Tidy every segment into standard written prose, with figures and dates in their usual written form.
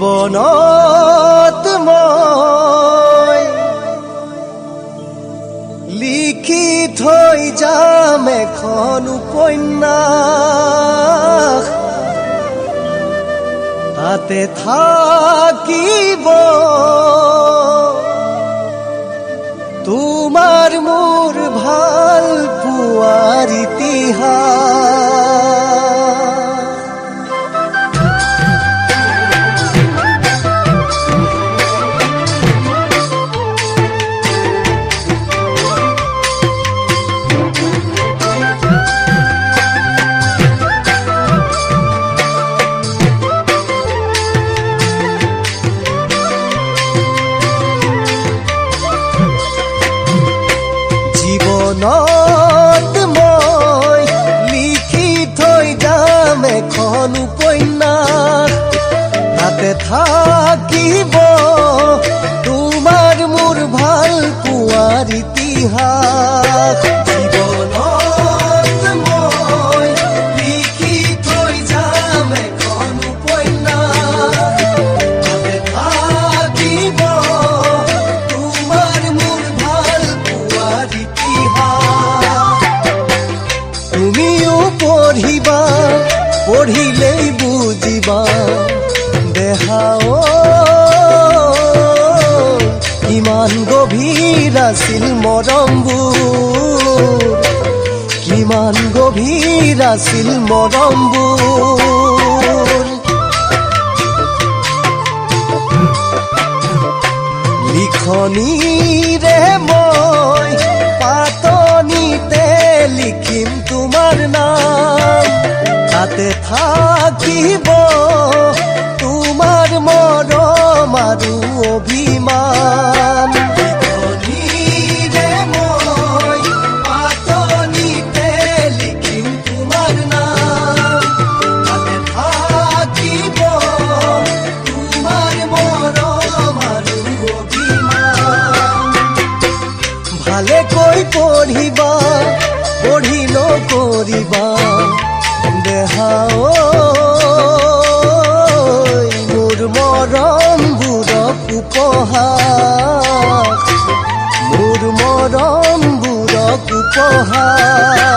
জীৱনত মই লিখি থৈ যাম এখন উপন্যাস, তাতে থাকিব তোমাৰ মোৰ ভাল পোৱাৰ ইতিহাস। জীৱনত মই লিখি থৈ যাম এখন উপন্যাস, তাতে থাকিব তোমাৰ মোৰ ভাল পোৱাৰ ইতিহাস। জীৱনত মই লিখি থৈ যাম এখন উপন্যাস, তাতে থাকিব তোমাৰ মোৰ ভাল পোৱাৰ ইতিহাস। তুমিও পঢ়িবা, পঢ়িলেই বুজিবা, দেখাও কিমান গভীৰ আছিল মৰমবোৰ, কিমান গভীৰ আছিল মৰমবোৰ। লিখনিৰে মই পাতনিতে লিখিম তোমাৰ নাম, তাতে থাকিব তোমাৰ মৰম আৰু অভিমান। লিখনিৰে মই পাতনিতে লিখিম তোমাৰ নাম, তাতে থাকিব তোমাৰ মৰম আৰু অভিমান। ভালেকৈ পঢ়িবা, পঢ়ি নকৰিবা দেখাও মোৰ মৰমবোৰক উপহাস, মোৰ মৰমবোৰক উপহাস।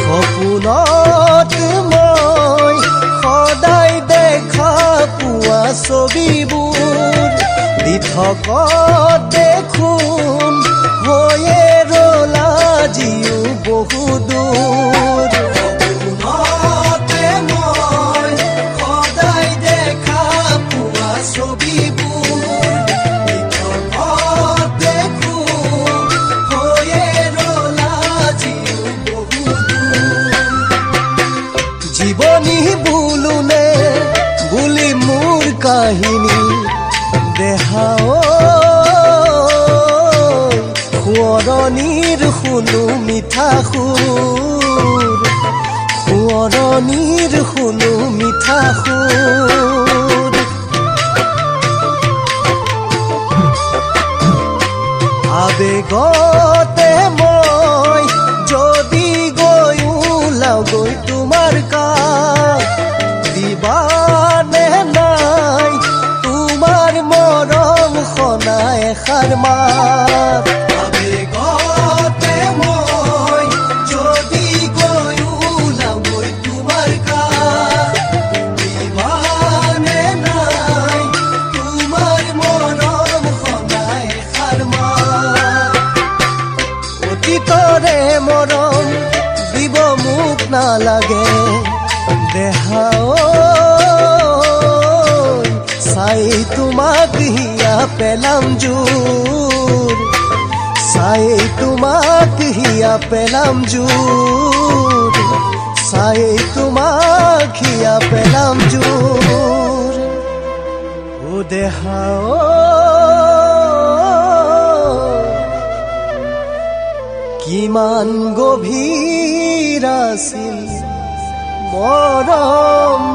সপোনত মই সদায় দেখা পোৱা ছবিবোৰ দিঠকত দেখোন হৈয়ে ৰ'ল আজিও বহু দূৰ। সপোনতে মই সদায় দেখা পোৱা ছবিবোৰ দিঠকত দেখোন হৈয়ে ৰ'ল আজিও বহু দূৰ। জীৱনী বোলোনে বুলি মোৰ কাহিনী দেখাও সোঁৱৰণিৰ শুনো মিঠা সুৰ, সোঁৱৰণিৰ শুনো মিঠা সুৰ। আবেগতে মই যদি গৈ ওলাও গৈ তোমাৰ কাষ, দিবানে নাই তোমাৰ মৰম সনা এষাৰ মাত। আবেগতে মই যদি গৈ ওলাও গৈ তোমাৰ কাষ, দিবানে নাই তোমাৰ মৰম সনা এষাৰ মাত। অতীতৰে মৰম দিব মোক নালাগে দেখাও চাই তোমাক হিয়া পেলাম জোৰ, চাই তোমাক হিয়া পেলাম জোৰ, চাই তোমাক হিয়া পেলাম জোৰ। ও দেখাও কিমান গভীৰ আছিল মৰমবোৰ।